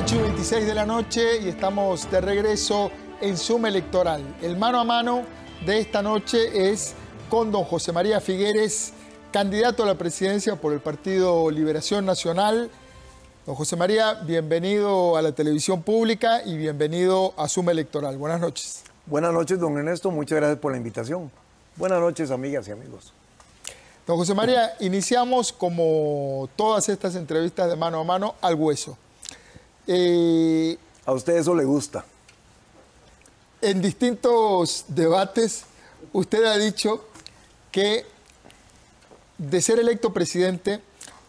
8:26 de la noche y estamos de regreso en Zoom Electoral. El mano a mano de esta noche es con don José María Figueres, candidato a la presidencia por el Partido Liberación Nacional. Don José María, bienvenido a la televisión pública y bienvenido a Zoom Electoral. Buenas noches. Buenas noches, don Ernesto. Muchas gracias por la invitación. Buenas noches, amigas y amigos. Don José María, iniciamos como todas estas entrevistas de mano a mano al hueso. A usted eso le gusta. En distintos debates, usted ha dicho que de ser electo presidente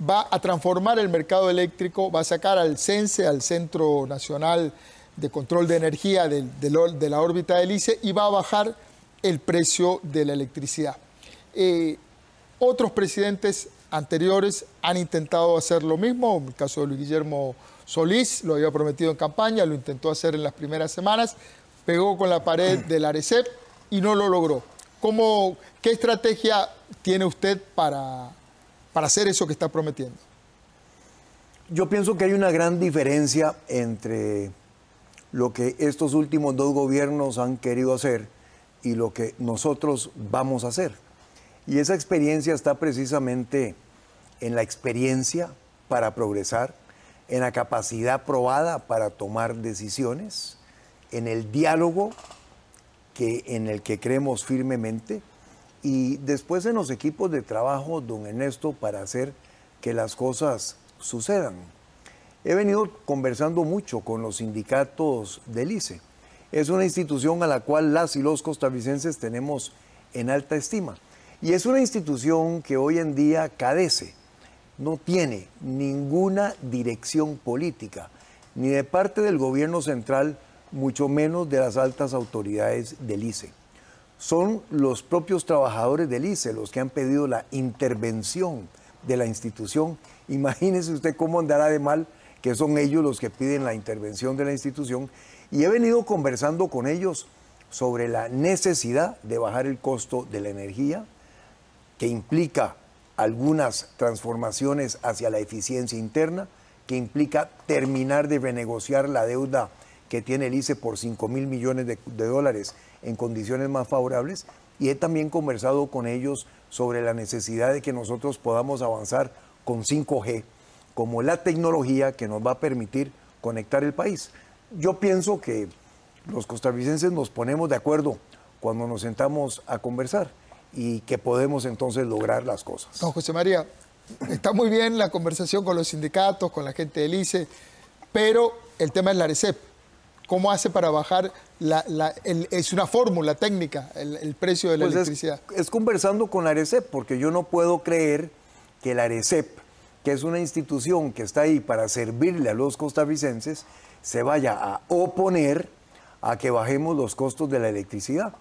va a transformar el mercado eléctrico, va a sacar al CENSE, al Centro Nacional de Control de Energía de la órbita del ICE, y va a bajar el precio de la electricidad. Otros presidentes anteriores han intentado hacer lo mismo. En el caso de Luis Guillermo Solís lo había prometido en campaña, lo intentó hacer en las primeras semanas, pegó con la pared del ARECEP y no lo logró. ¿Qué estrategia tiene usted para hacer eso que está prometiendo? Yo pienso que hay una gran diferencia entre lo que estos últimos dos gobiernos han querido hacer y lo que nosotros vamos a hacer. Y esa experiencia está precisamente en la experiencia para progresar, en la capacidad probada para tomar decisiones, en el diálogo en el que creemos firmemente, y después en los equipos de trabajo, don Ernesto, para hacer que las cosas sucedan. He venido conversando mucho con los sindicatos del ICE. Es una institución a la cual las y los costarricenses tenemos en alta estima. Y es una institución que hoy en día carece, no tiene ninguna dirección política, ni de parte del gobierno central, mucho menos de las altas autoridades del ICE. Son los propios trabajadores del ICE los que han pedido la intervención de la institución. Imagínese usted cómo andará de mal que son ellos los que piden la intervención de la institución. Y he venido conversando con ellos sobre la necesidad de bajar el costo de la energía, que implica algunas transformaciones hacia la eficiencia interna, que implica terminar de renegociar la deuda que tiene el ICE por 5.000 millones de dólares en condiciones más favorables. Y he también conversado con ellos sobre la necesidad de que nosotros podamos avanzar con 5G, como la tecnología que nos va a permitir conectar el país. Yo pienso que los costarricenses nos ponemos de acuerdo cuando nos sentamos a conversar y que podemos entonces lograr las cosas. Don José María, está muy bien la conversación con los sindicatos, con la gente del ICE, pero el tema es la ARECEP. ¿Cómo hace para bajar, es una fórmula técnica, el precio de la electricidad? Es conversando con la ARECEP, porque yo no puedo creer que la ARECEP, que es una institución que está ahí para servirle a los costarricenses, se vaya a oponer a que bajemos los costos de la electricidad.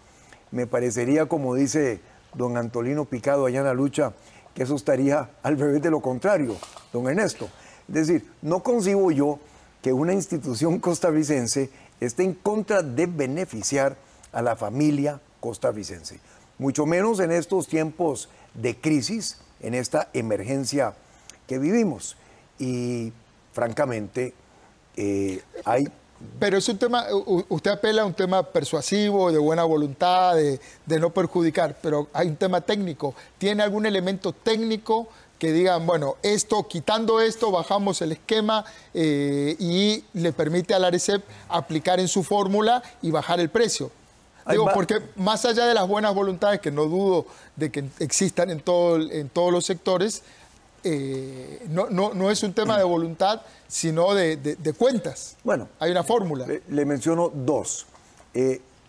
Me parecería, como dice don Antolino Picado allá en la lucha, que eso estaría al revés de lo contrario, don Ernesto. Es decir, no concibo yo que una institución costarricense esté en contra de beneficiar a la familia costarricense, mucho menos en estos tiempos de crisis, en esta emergencia que vivimos. Y francamente, hay... Pero es un tema, usted apela a un tema persuasivo, de buena voluntad, de no perjudicar, pero hay un tema técnico. ¿Tiene algún elemento técnico que digan, bueno, quitando esto, bajamos el esquema y le permite a la ARECEP aplicar en su fórmula y bajar el precio? Digo, porque más allá de las buenas voluntades, que no dudo de que existan en todos los sectores, no es un tema de voluntad, sino de cuentas. Bueno, hay una fórmula. Le menciono dos.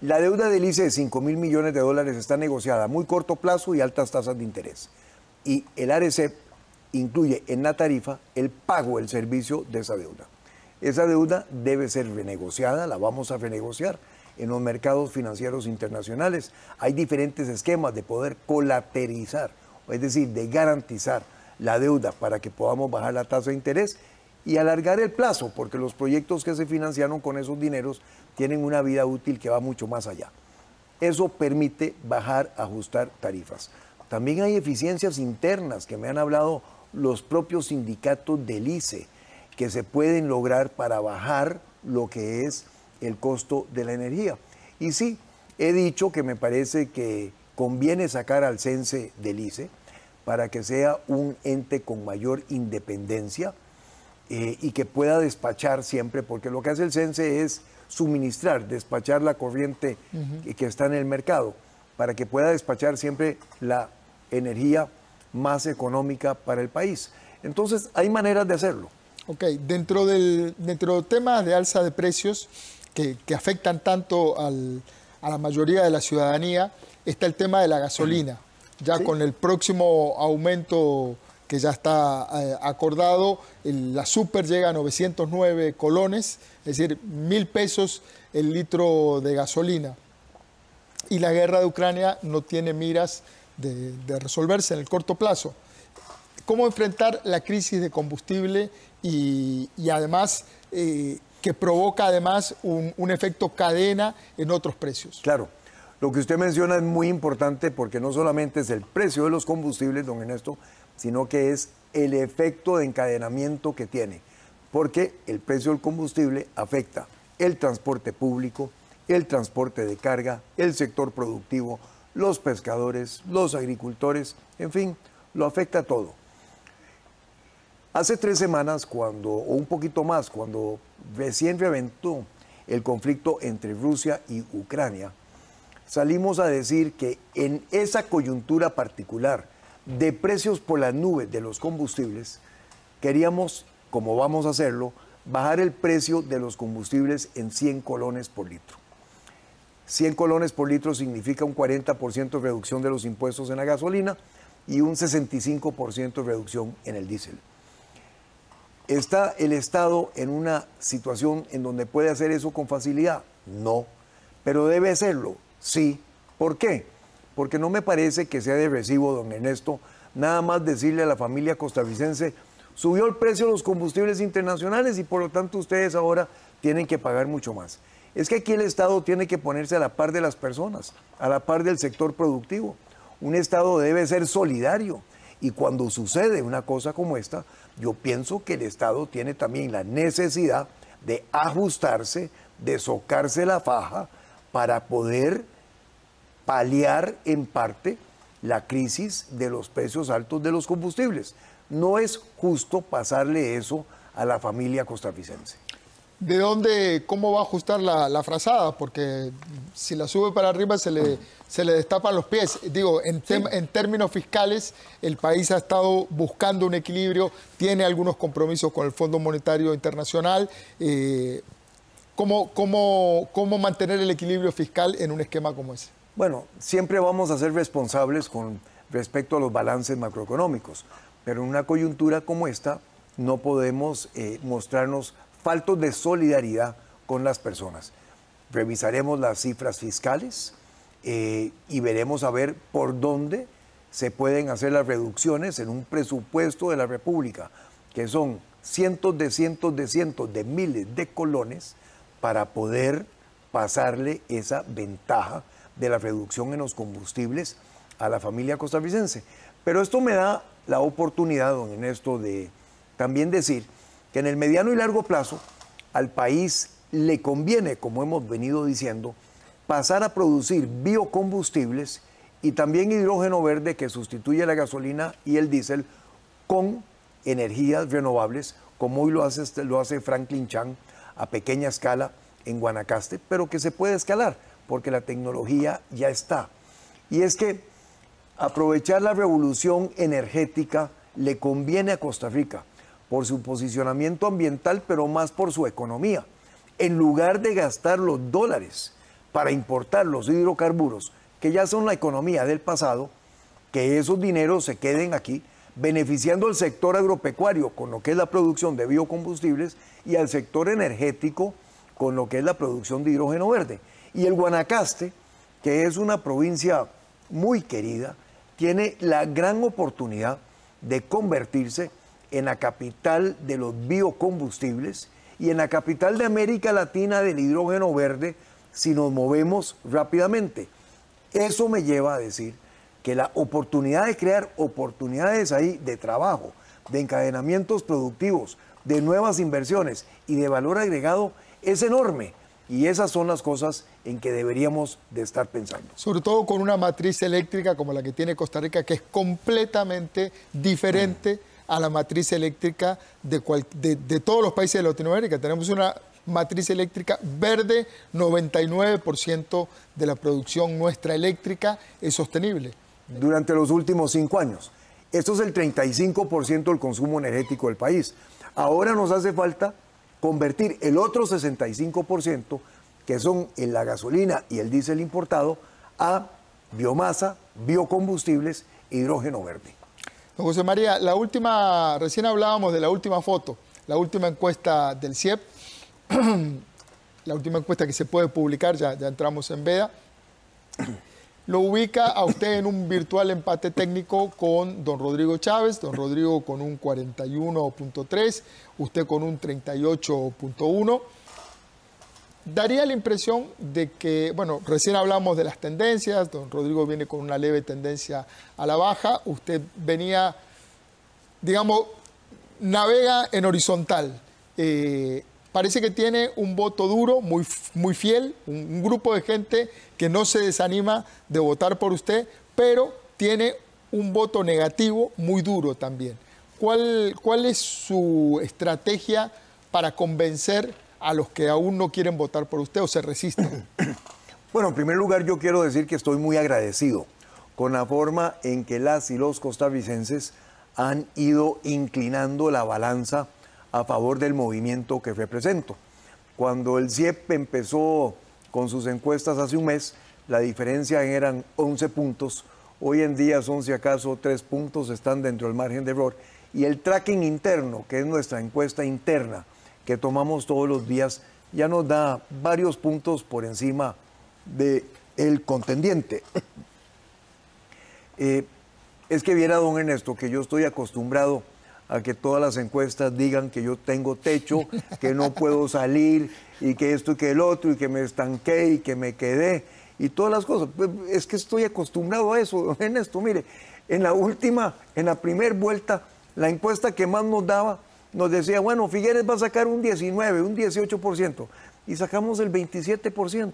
La deuda del ICE de 5.000 millones de dólares está negociada a muy corto plazo y altas tasas de interés. Y el ARECEP incluye en la tarifa el pago del servicio de esa deuda. Esa deuda debe ser renegociada, la vamos a renegociar en los mercados financieros internacionales. Hay diferentes esquemas de poder colateralizar, es decir, de garantizar la deuda para que podamos bajar la tasa de interés y alargar el plazo, porque los proyectos que se financiaron con esos dineros tienen una vida útil que va mucho más allá. Eso permite bajar, ajustar tarifas. También hay eficiencias internas que me han hablado los propios sindicatos del ICE. que se pueden lograr para bajar lo que es el costo de la energía. Y sí, he dicho que me parece que conviene sacar al CENSE del ICE para que sea un ente con mayor independencia y que pueda despachar siempre, porque lo que hace el CENSE es suministrar, despachar la corriente que está en el mercado, para que pueda despachar siempre la energía más económica para el país. Entonces, hay maneras de hacerlo. Ok, dentro de temas de alza de precios que afectan tanto a la mayoría de la ciudadanía, está el tema de la gasolina. Ya ¿sí? Con el próximo aumento que ya está acordado, la super llega a 909 colones, es decir, 1.000 pesos el litro de gasolina. Y la guerra de Ucrania no tiene miras de resolverse en el corto plazo. ¿Cómo enfrentar la crisis de combustible y además que provoca además un efecto cadena en otros precios? Claro, lo que usted menciona es muy importante porque no solamente es el precio de los combustibles, don Ernesto, sino que es el efecto de encadenamiento que tiene, porque el precio del combustible afecta el transporte público, el transporte de carga, el sector productivo, los pescadores, los agricultores, en fin, lo afecta todo. Hace 3 semanas, o un poquito más, cuando recién reventó el conflicto entre Rusia y Ucrania, salimos a decir que en esa coyuntura particular de precios por las nubes de los combustibles, queríamos, como vamos a hacerlo, bajar el precio de los combustibles en 100 colones por litro. 100 colones por litro significa un 40% de reducción de los impuestos en la gasolina y un 65% de reducción en el diésel. ¿Está el Estado en una situación en donde puede hacer eso con facilidad? No, pero debe hacerlo, sí. ¿Por qué? Porque no me parece que sea de recibo, don Ernesto, nada más decirle a la familia costarricense, subió el precio de los combustibles internacionales y por lo tanto ustedes ahora tienen que pagar mucho más. Es que aquí el Estado tiene que ponerse a la par de las personas, a la par del sector productivo. Un Estado debe ser solidario. Y cuando sucede una cosa como esta, yo pienso que el Estado tiene también la necesidad de ajustarse, de socarse la faja para poder paliar en parte la crisis de los precios altos de los combustibles. No es justo pasarle eso a la familia costarricense. ¿De dónde, cómo va a ajustar la frazada? Porque si la sube para arriba se le destapan los pies. Digo, en términos fiscales, el país ha estado buscando un equilibrio, tiene algunos compromisos con el Fondo Monetario Internacional. ¿Cómo mantener el equilibrio fiscal en un esquema como ese? Bueno, siempre vamos a ser responsables con respecto a los balances macroeconómicos, pero en una coyuntura como esta no podemos mostrarnos faltos de solidaridad con las personas. Revisaremos las cifras fiscales y veremos a ver por dónde se pueden hacer las reducciones en un presupuesto de la República, que son cientos de miles de colones para poder pasarle esa ventaja de la reducción en los combustibles a la familia costarricense. Pero esto me da la oportunidad, don Ernesto, de también decir que en el mediano y largo plazo al país le conviene, como hemos venido diciendo, pasar a producir biocombustibles y también hidrógeno verde que sustituye la gasolina y el diésel con energías renovables, como hoy lo hace Franklin Chan a pequeña escala en Guanacaste, pero que se puede escalar porque la tecnología ya está. Y es que aprovechar la revolución energética le conviene a Costa Rica por su posicionamiento ambiental, pero más por su economía. En lugar de gastar los dólares para importar los hidrocarburos, que ya son la economía del pasado, que esos dineros se queden aquí, beneficiando al sector agropecuario con lo que es la producción de biocombustibles y al sector energético con lo que es la producción de hidrógeno verde. Y el Guanacaste, que es una provincia muy querida, tiene la gran oportunidad de convertirse en la capital de los biocombustibles y en la capital de América Latina del hidrógeno verde si nos movemos rápidamente. Eso me lleva a decir que la oportunidad de crear oportunidades ahí de trabajo, de encadenamientos productivos, de nuevas inversiones y de valor agregado es enorme. Y esas son las cosas en que deberíamos de estar pensando. Sobre todo con una matriz eléctrica como la que tiene Costa Rica, que es completamente diferente a la matriz eléctrica de todos los países de Latinoamérica. Tenemos una matriz eléctrica verde, 99% de la producción nuestra eléctrica es sostenible. Durante los últimos 5 años. Esto es el 35% del consumo energético del país. Ahora nos hace falta convertir el otro 65%, que son en la gasolina y el diésel importado, a biomasa, biocombustibles, hidrógeno verde. Don José María, recién hablábamos de la última foto, la última encuesta del CIEP, la última encuesta que se puede publicar, ya entramos en veda, lo ubica a usted en un virtual empate técnico con don Rodrigo Chávez, don Rodrigo con un 41.3, usted con un 38.1. Daría la impresión de que, bueno, recién hablamos de las tendencias, don Rodrigo viene con una leve tendencia a la baja, usted venía, digamos, navega en horizontal. Parece que tiene un voto duro, muy fiel, un grupo de gente que no se desanima de votar por usted, pero tiene un voto negativo muy duro también. ¿Cuál es su estrategia para convencer a los que aún no quieren votar por usted o se resisten? Bueno, en primer lugar yo quiero decir que estoy muy agradecido con la forma en que las y los costarricenses han ido inclinando la balanza a favor del movimiento que represento. Cuando el CIEP empezó con sus encuestas hace un mes, la diferencia eran 11 puntos. Hoy en día son, si acaso, 3 puntos, están dentro del margen de error. Y el tracking interno, que es nuestra encuesta interna, que tomamos todos los días, ya nos da varios puntos por encima del contendiente. Es que viera, don Ernesto, que yo estoy acostumbrado a que todas las encuestas digan que yo tengo techo, que no puedo salir, y que esto y que el otro, y que me estanqué y que me quedé, y todas las cosas. Es que estoy acostumbrado a eso, don Ernesto. Mire, en la primera vuelta, la encuesta que más nos daba, nos decía, bueno, Figueres va a sacar un 19, un 18%, y sacamos el 27%.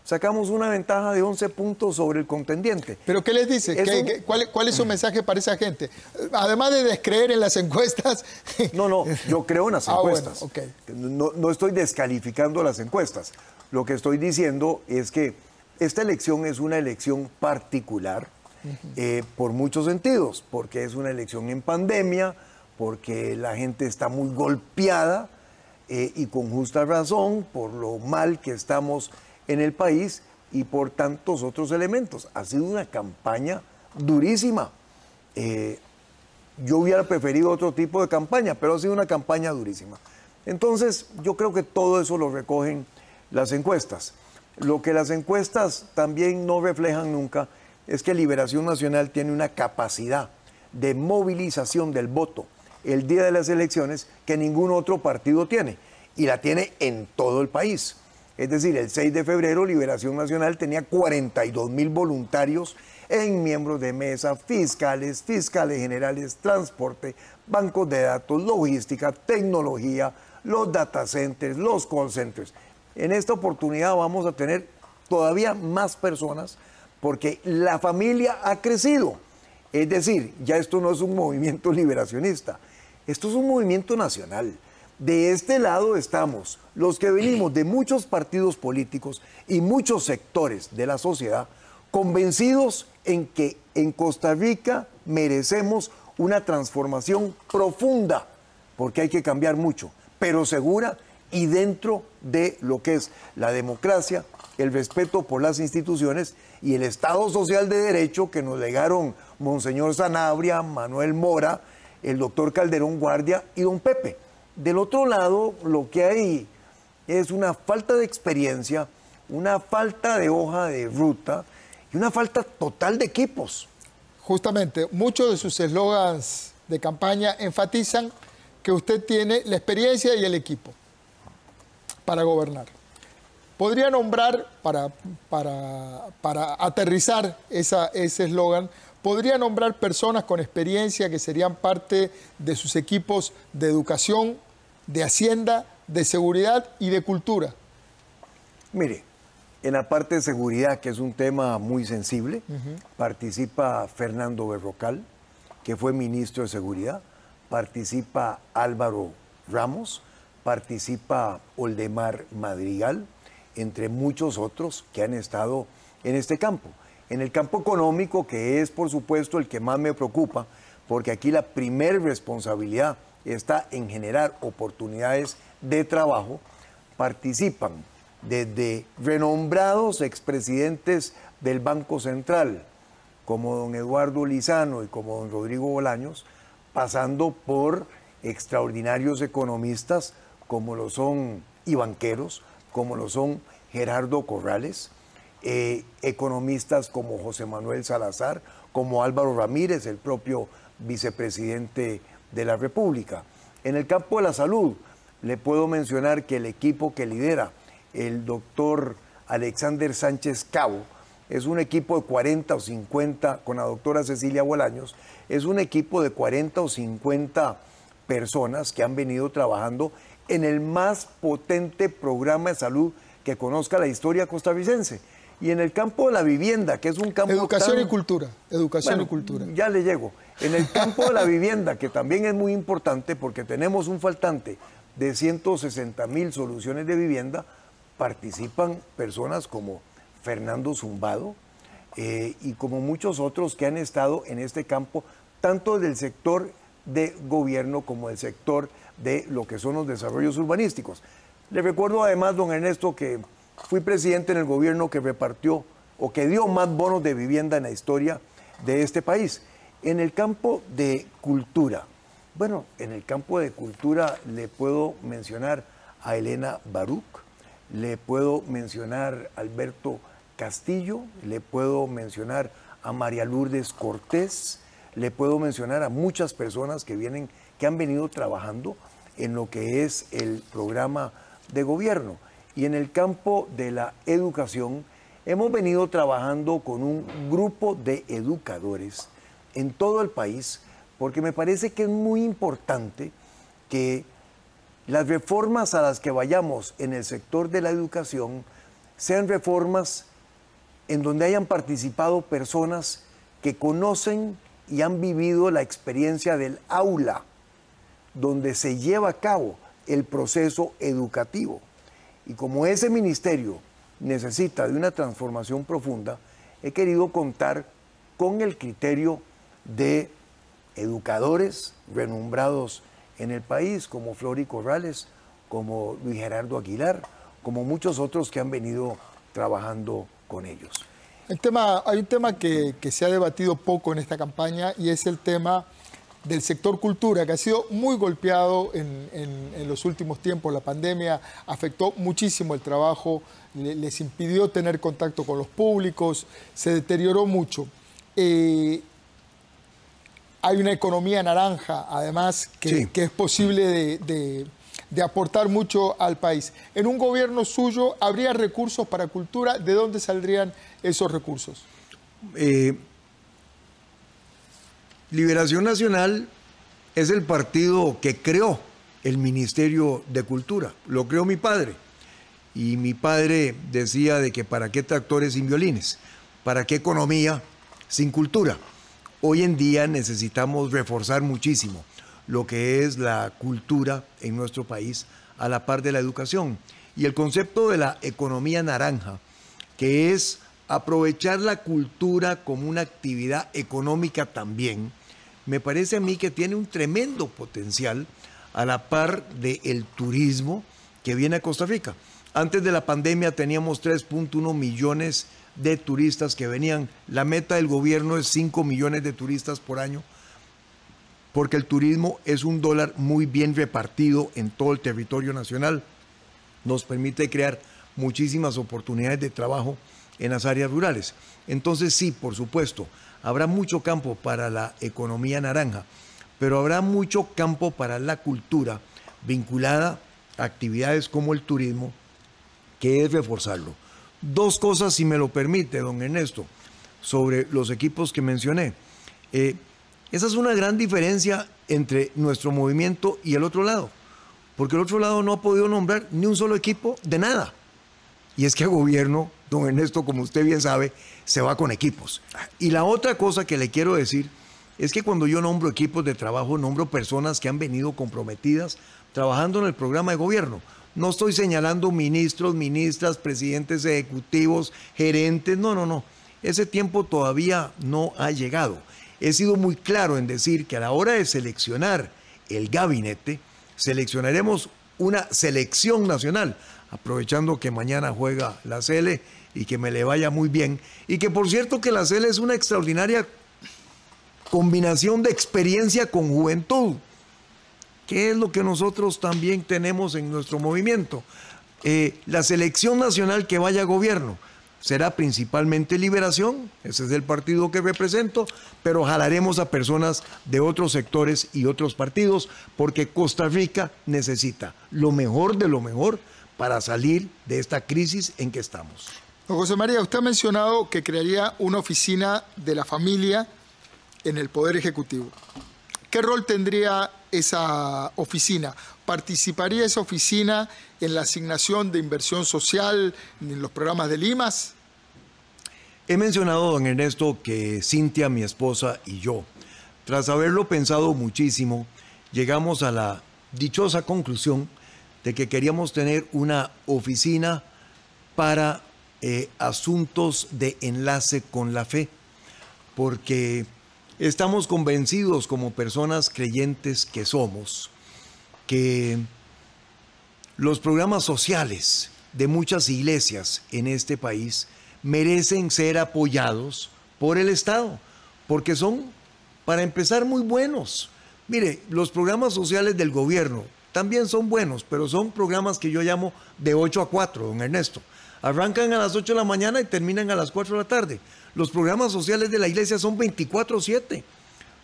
Sacamos una ventaja de 11 puntos sobre el contendiente. ¿Pero qué les dice? ¿Cuál es su mensaje para esa gente? Además de descreer en las encuestas. No, yo creo en las encuestas. Bueno, okay. No estoy descalificando las encuestas. Lo que estoy diciendo es que esta elección es una elección particular por muchos sentidos, porque es una elección en pandemia, porque la gente está muy golpeada y con justa razón por lo mal que estamos en el país y por tantos otros elementos. Ha sido una campaña durísima. Yo hubiera preferido otro tipo de campaña, pero ha sido una campaña durísima. Entonces, yo creo que todo eso lo recogen las encuestas. Lo que las encuestas también no reflejan nunca es que Liberación Nacional tiene una capacidad de movilización del voto el día de las elecciones que ningún otro partido tiene, y la tiene en todo el país. Es decir, el 6 de febrero Liberación Nacional tenía 42,000 voluntarios en miembros de mesa, fiscales generales, transporte, bancos de datos, logística, tecnología, los data centers, los call centers. En esta oportunidad vamos a tener todavía más personas porque la familia ha crecido. Es decir, ya esto no es un movimiento liberacionista, esto es un movimiento nacional. De este lado estamos los que venimos de muchos partidos políticos y muchos sectores de la sociedad convencidos en que en Costa Rica merecemos una transformación profunda, porque hay que cambiar mucho, pero segura y dentro de lo que es la democracia, el respeto por las instituciones y el Estado Social de Derecho que nos legaron Monseñor Sanabria, Manuel Mora, el doctor Calderón Guardia y don Pepe. Del otro lado, lo que hay es una falta de experiencia, una falta de hoja de ruta y una falta total de equipos. Justamente, muchos de sus eslogans de campaña enfatizan que usted tiene la experiencia y el equipo para gobernar. ¿Podría nombrar, para aterrizar ese eslogan, podría nombrar personas con experiencia que serían parte de sus equipos de educación, de Hacienda, de Seguridad y de Cultura? Mire, en la parte de seguridad, que es un tema muy sensible, participa Fernando Berrocal, que fue ministro de Seguridad, participa Álvaro Ramos, participa Oldemar Madrigal, entre muchos otros que han estado en este campo. En el campo económico, que es por supuesto el que más me preocupa, porque aquí la primer responsabilidad está en generar oportunidades de trabajo, participan desde renombrados expresidentes del Banco Central, como don Eduardo Lizano y como don Rodrigo Bolaños, pasando por extraordinarios economistas como lo son y banqueros, como lo son Gerardo Corrales, economistas como José Manuel Salazar, como Álvaro Ramírez, el propio vicepresidente de la República. En el campo de la salud, le puedo mencionar que el equipo que lidera el doctor Alexander Sánchez Cabo es un equipo de 40 o 50, con la doctora Cecilia Bolaños, es un equipo de 40 o 50 personas que han venido trabajando en el más potente programa de salud que conozca la historia costarricense. Y en el campo de la vivienda, que es un campo Educación y cultura. Educación y cultura. Ya le llego. En el campo de la vivienda, que también es muy importante porque tenemos un faltante de 160,000 soluciones de vivienda, participan personas como Fernando Zumbado y como muchos otros que han estado en este campo, tanto del sector de gobierno como del sector de lo que son los desarrollos urbanísticos. Le recuerdo además, don Ernesto, que fui presidente en el gobierno que repartió o que dio más bonos de vivienda en la historia de este país. En el campo de cultura, bueno, en el campo de cultura le puedo mencionar a Elena Baruch, le puedo mencionar a Alberto Castillo, le puedo mencionar a María Lourdes Cortés, le puedo mencionar a muchas personas que han venido trabajando en lo que es el programa de gobierno. Y en el campo de la educación hemos venido trabajando con un grupo de educadores en todo el país, porque me parece que es muy importante que las reformas a las que vayamos en el sector de la educación sean reformas en donde hayan participado personas que conocen y han vivido la experiencia del aula, donde se lleva a cabo el proceso educativo. Y como ese ministerio necesita de una transformación profunda, he querido contar con el criterio de educadores renombrados en el país, como Flori Corrales, como Luis Gerardo Aguilar, como muchos otros que han venido trabajando con ellos. Hay un tema que se ha debatido poco en esta campaña y es el tema del sector cultura, que ha sido muy golpeado en los últimos tiempos. La pandemia afectó muchísimo el trabajo, les impidió tener contacto con los públicos, se deterioró mucho. Hay una economía naranja, además, que es posible de aportar mucho al país. En un gobierno suyo, ¿habría recursos para cultura? ¿De dónde saldrían esos recursos? Liberación Nacional es el partido que creó el Ministerio de Cultura. Lo creó mi padre. Y mi padre decía de que para qué tractores sin violines, para qué economía sin cultura. Hoy en día necesitamos reforzar muchísimo lo que es la cultura en nuestro país a la par de la educación. Y el concepto de la economía naranja, que es aprovechar la cultura como una actividad económica también, me parece a mí que tiene un tremendo potencial a la par del turismo que viene a Costa Rica. Antes de la pandemia teníamos 3.1 millones de turistas que venían. La meta del gobierno es 5 millones de turistas por año, porque el turismo es un dólar muy bien repartido en todo el territorio nacional. Nos permite crear muchísimas oportunidades de trabajo en las áreas rurales. Entonces sí, por supuesto, habrá mucho campo para la economía naranja, pero habrá mucho campo para la cultura vinculada a actividades como el turismo, que es reforzarlo. Dos cosas, si me lo permite, don Ernesto, sobre los equipos que mencioné. Esa es una gran diferencia entre nuestro movimiento y el otro lado, porque el otro lado no ha podido nombrar ni un solo equipo de nada. Y es que el gobierno, don Ernesto, como usted bien sabe, se va con equipos. Y la otra cosa que le quiero decir es que cuando yo nombro equipos de trabajo, nombro personas que han venido comprometidas trabajando en el programa de gobierno. No estoy señalando ministros, ministras, presidentes ejecutivos, gerentes, no. Ese tiempo todavía no ha llegado. He sido muy claro en decir que a la hora de seleccionar el gabinete, seleccionaremos una selección nacional, aprovechando que mañana juega la Sele y que me le vaya muy bien. Y que por cierto que la Sele es una extraordinaria combinación de experiencia con juventud, que es lo que nosotros también tenemos en nuestro movimiento. La selección nacional que vaya a gobierno será principalmente Liberación, ese es el partido que represento, pero jalaremos a personas de otros sectores y otros partidos, porque Costa Rica necesita lo mejor de lo mejor para salir de esta crisis en que estamos. Don José María, usted ha mencionado que crearía una oficina de la familia en el Poder Ejecutivo. ¿Qué rol tendría esa oficina? ¿Participaría esa oficina en la asignación de inversión social en los programas de Limas? He mencionado, don Ernesto, que Cintia, mi esposa, y yo, tras haberlo pensado muchísimo, llegamos a la dichosa conclusión de que queríamos tener una oficina para asuntos de enlace con la fe, porque estamos convencidos como personas creyentes que somos, que los programas sociales de muchas iglesias en este país merecen ser apoyados por el Estado, porque son, para empezar, muy buenos. Mire, los programas sociales del gobierno también son buenos, pero son programas que yo llamo de 8 a 4, don Ernesto. Arrancan a las 8 de la mañana y terminan a las 4 de la tarde. Los programas sociales de la iglesia son 24/7.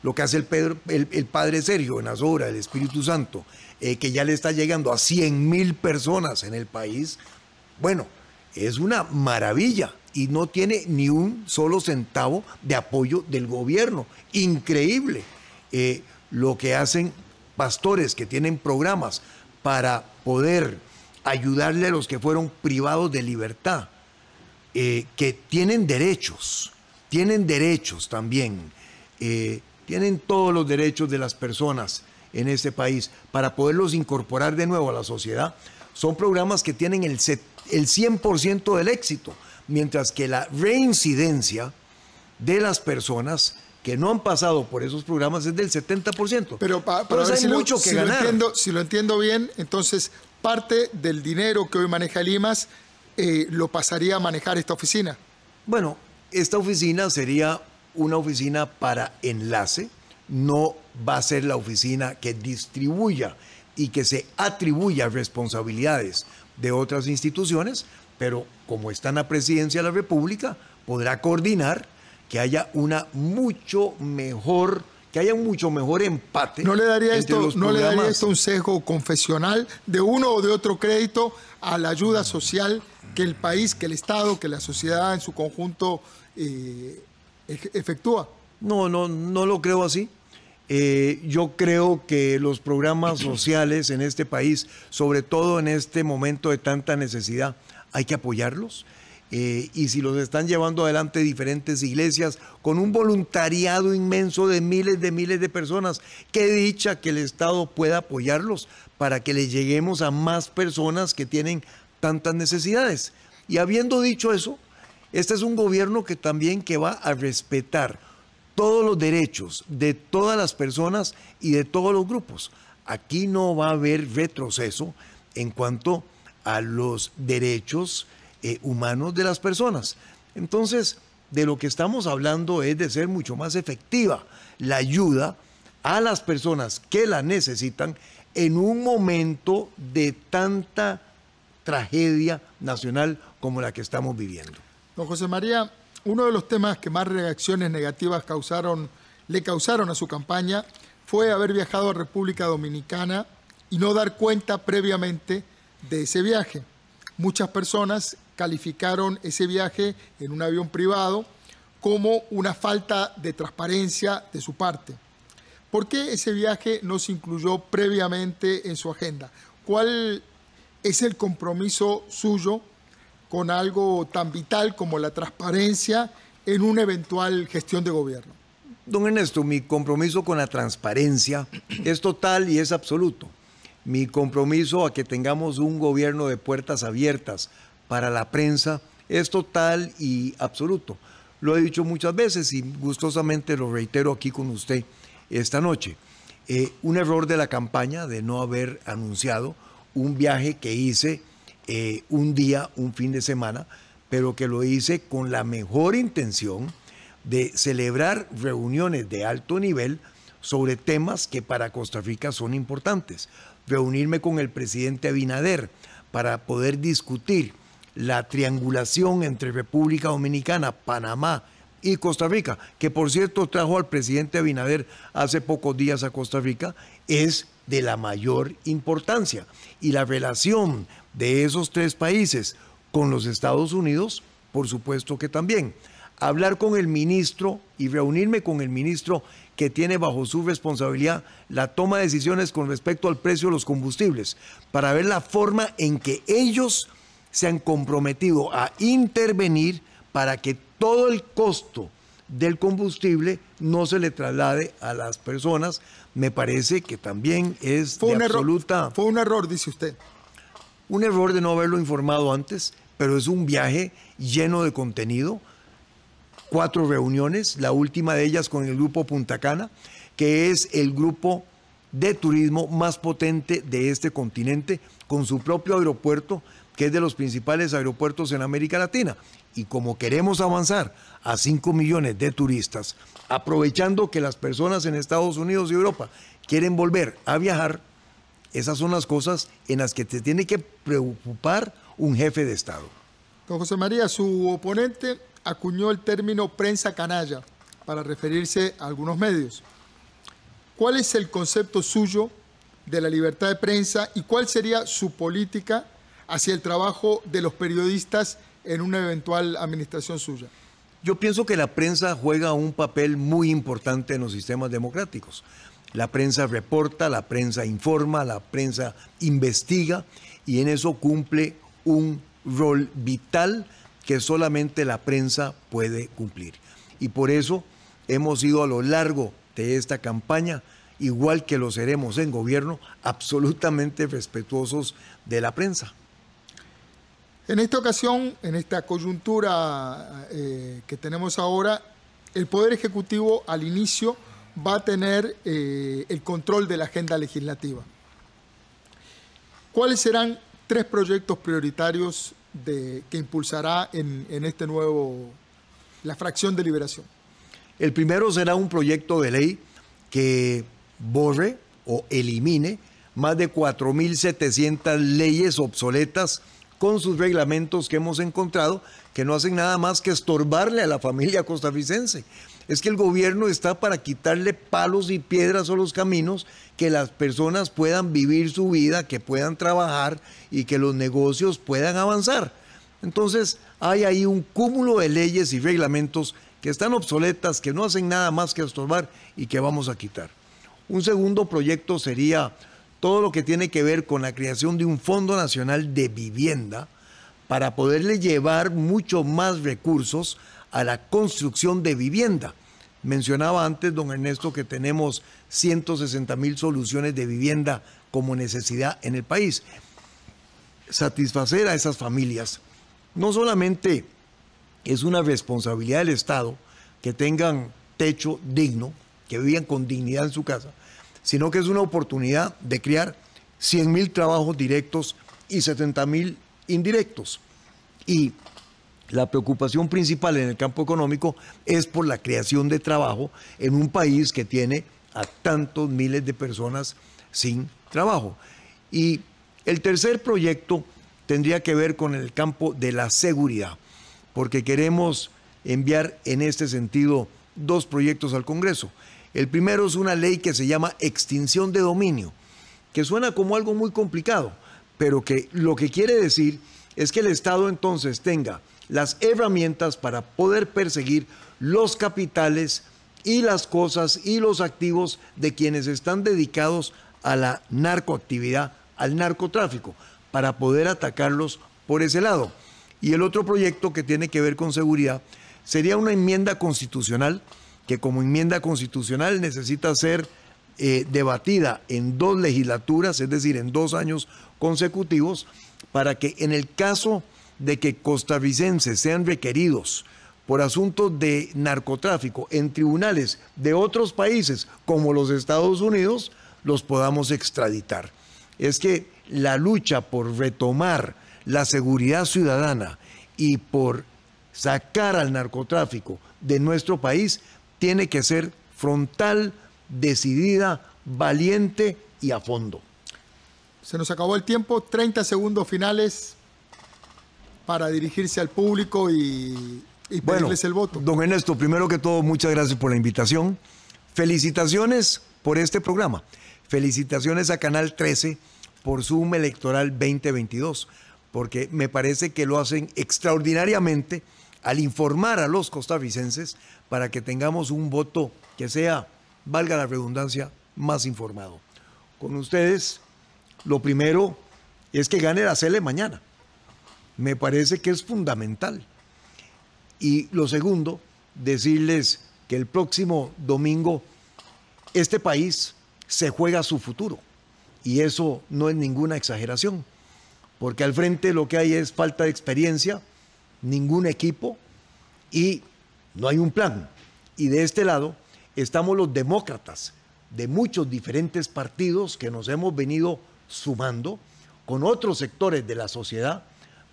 Lo que hace el Padre Sergio en Azora, el Espíritu Santo, que ya le está llegando a 100,000 personas en el país, bueno, es una maravilla y no tiene ni un solo centavo de apoyo del gobierno. Increíble lo que hacen pastores que tienen programas para poder ayudarle a los que fueron privados de libertad, que tienen derechos también, tienen todos los derechos de las personas en este país para poderlos incorporar de nuevo a la sociedad. Son programas que tienen el 100% del éxito, mientras que la reincidencia de las personas que no han pasado por esos programas es del 70%. Pero para ver si lo entiendo bien, entonces parte del dinero que hoy maneja Limas lo pasaría a manejar esta oficina. Bueno, esta oficina sería una oficina para enlace, no va a ser la oficina que distribuya y que se atribuya responsabilidades de otras instituciones, pero como está en la presidencia de la República, podrá coordinar que haya un mucho mejor empate. ¿No le daría esto un sesgo confesional de uno o de otro crédito a la ayuda social que el país, que el Estado, que la sociedad en su conjunto efectúa? No lo creo así. Yo creo que los programas sociales en este país, sobre todo en este momento de tanta necesidad, hay que apoyarlos. Y si los están llevando adelante diferentes iglesias con un voluntariado inmenso de miles de personas, qué dicha que el Estado pueda apoyarlos para que le lleguemos a más personas que tienen tantas necesidades. Y habiendo dicho eso, este es un gobierno que también va a respetar todos los derechos de todas las personas y de todos los grupos. Aquí no va a haber retroceso en cuanto a los derechos humanos de las personas. Entonces, de lo que estamos hablando es de ser mucho más efectiva la ayuda a las personas que la necesitan en un momento de tanta tragedia nacional como la que estamos viviendo. Don José María, uno de los temas que más reacciones negativas le causaron a su campaña fue haber viajado a República Dominicana y no dar cuenta previamente de ese viaje. Muchas personas calificaron ese viaje en un avión privado como una falta de transparencia de su parte. ¿Por qué ese viaje no se incluyó previamente en su agenda? ¿cuál es el compromiso suyo con algo tan vital como la transparencia en una eventual gestión de gobierno? Don Ernesto, mi compromiso con la transparencia es total y es absoluto. Mi compromiso a que tengamos un gobierno de puertas abiertas para la prensa es total y absoluto. Lo he dicho muchas veces y gustosamente lo reitero aquí con usted esta noche. Un error de la campaña de no haber anunciado un viaje que hice un día, un fin de semana, pero que lo hice con la mejor intención de celebrar reuniones de alto nivel sobre temas que para Costa Rica son importantes. Reunirme con el presidente Abinader para poder discutir la triangulación entre República Dominicana, Panamá y Costa Rica, que por cierto trajo al presidente Abinader hace pocos días a Costa Rica, es de la mayor importancia. Y la relación de esos tres países con los Estados Unidos, por supuesto que también. Hablar con el ministro y reunirme con el ministro que tiene bajo su responsabilidad la toma de decisiones con respecto al precio de los combustibles, para ver la forma en que ellos se han comprometido a intervenir para que todo el costo del combustible no se le traslade a las personas, me parece que también es Fue de absoluta... Fue un error, dice usted. Un error de no haberlo informado antes, pero es un viaje lleno de contenido. 4 reuniones, la última de ellas con el grupo Punta Cana, que es el grupo de turismo más potente de este continente, con su propio aeropuerto, que es de los principales aeropuertos en América Latina. Y como queremos avanzar a 5 millones de turistas, aprovechando que las personas en Estados Unidos y Europa quieren volver a viajar, esas son las cosas en las que te tiene que preocupar un jefe de Estado. Don José María, su oponente acuñó el término prensa canalla para referirse a algunos medios. ¿Cuál es el concepto suyo de la libertad de prensa y cuál sería su política hacia el trabajo de los periodistas en una eventual administración suya? Yo pienso que la prensa juega un papel muy importante en los sistemas democráticos. La prensa reporta, la prensa informa, la prensa investiga y en eso cumple un rol vital que solamente la prensa puede cumplir. Y por eso hemos sido a lo largo de esta campaña, igual que lo seremos en gobierno, absolutamente respetuosos de la prensa. En esta ocasión, en esta coyuntura que tenemos ahora, el Poder Ejecutivo al inicio va a tener el control de la agenda legislativa. ¿Cuáles serán 3 proyectos prioritarios que impulsará en este nuevo, la fracción de liberación? El primero será un proyecto de ley que borre o elimine más de 4.700 leyes obsoletas con sus reglamentos que hemos encontrado, que no hacen nada más que estorbarle a la familia costarricense. Es que el gobierno está para quitarle palos y piedras a los caminos, que las personas puedan vivir su vida, que puedan trabajar y que los negocios puedan avanzar. Entonces hay ahí un cúmulo de leyes y reglamentos que están obsoletas, que no hacen nada más que estorbar y que vamos a quitar. Un segundo proyecto sería todo lo que tiene que ver con la creación de un Fondo Nacional de Vivienda para poderle llevar mucho más recursos a la construcción de vivienda. Mencionaba antes, don Ernesto, que tenemos 160.000 soluciones de vivienda como necesidad en el país. Satisfacer a esas familias no solamente es una responsabilidad del Estado que tengan techo digno, que vivan con dignidad en su casa, sino que es una oportunidad de crear 100.000 trabajos directos y 70.000 indirectos. Y la preocupación principal en el campo económico es por la creación de trabajo en un país que tiene a tantos miles de personas sin trabajo. Y el tercer proyecto tendría que ver con el campo de la seguridad, porque queremos enviar en este sentido 2 proyectos al Congreso. El primero es una ley que se llama extinción de dominio, que suena como algo muy complicado, pero que lo que quiere decir es que el Estado entonces tenga las herramientas para poder perseguir los capitales y las cosas y los activos de quienes están dedicados a la narcoactividad al narcotráfico, para poder atacarlos por ese lado. Y el otro proyecto que tiene que ver con seguridad sería una enmienda constitucional, que como enmienda constitucional necesita ser debatida en 2 legislaturas, es decir, en 2 años consecutivos, para que en el caso de que costarricenses sean requeridos por asuntos de narcotráfico en tribunales de otros países como los Estados Unidos, los podamos extraditar. Es que la lucha por retomar la seguridad ciudadana y por sacar al narcotráfico de nuestro país tiene que ser frontal, decidida, valiente y a fondo. Se nos acabó el tiempo, 30 segundos finales para dirigirse al público y pedirles el voto. Don Ernesto, primero que todo, muchas gracias por la invitación. Felicitaciones por este programa. Felicitaciones a Canal 13 por su electoral 2022, porque me parece que lo hacen extraordinariamente al informar a los costarricenses para que tengamos un voto que sea, valga la redundancia, más informado. Con ustedes, lo primero es que gane la CELE mañana. Me parece que es fundamental. Y lo segundo, decirles que el próximo domingo este país se juega su futuro. Y eso no es ninguna exageración, porque al frente lo que hay es falta de experiencia, ningún equipo y no hay un plan. Y de este lado estamos los demócratas de muchos diferentes partidos que nos hemos venido sumando con otros sectores de la sociedad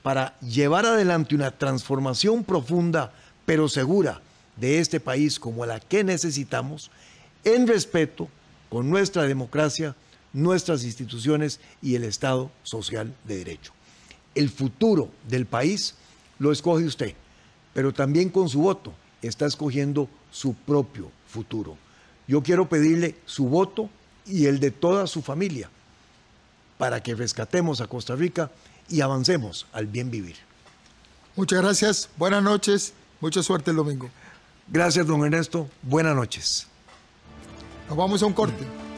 para llevar adelante una transformación profunda pero segura de este país como la que necesitamos, en respeto con nuestra democracia, nuestras instituciones y el Estado social de derecho. El futuro del país lo escoge usted, pero también con su voto está escogiendo su propio futuro. Yo quiero pedirle su voto y el de toda su familia para que rescatemos a Costa Rica y avancemos al bien vivir. Muchas gracias, buenas noches, mucha suerte el domingo. Gracias, don Ernesto, buenas noches. Nos vamos a un corte.